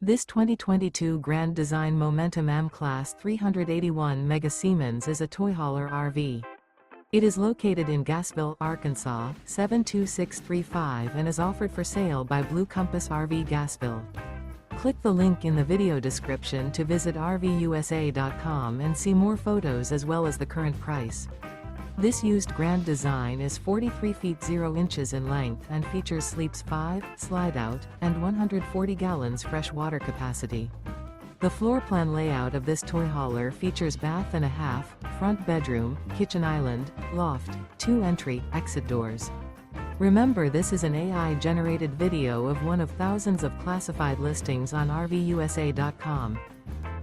This 2022 Grand Design Momentum M-Class 381 Mega Siemens is a toy hauler RV. It is located in Gassville, Arkansas, 72635 and is offered for sale by Blue Compass RV Gassville. Click the link in the video description to visit RVUSA.com and see more photos as well as the current price. This used Grand Design is 43 feet 0 inches in length and features sleeps 5, Slideout, and 140 gallons fresh water capacity. The floor plan layout of this toy hauler features bath and a half, front bedroom, kitchen island, loft, 2 entry/exit doors. Remember, this is an AI-generated video of one of thousands of classified listings on RVUSA.com.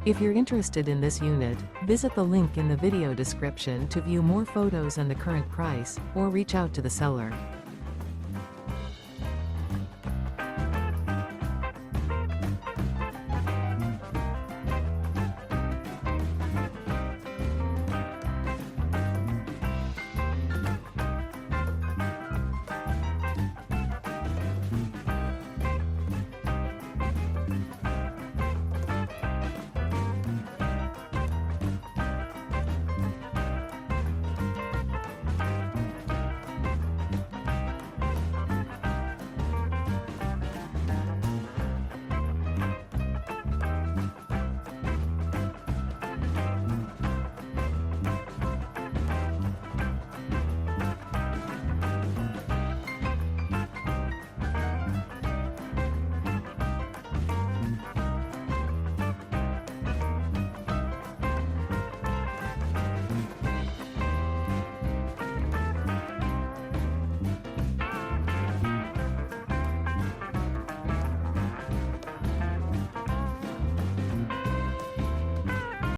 If you're interested in this unit, visit the link in the video description to view more photos and the current price, or reach out to the seller.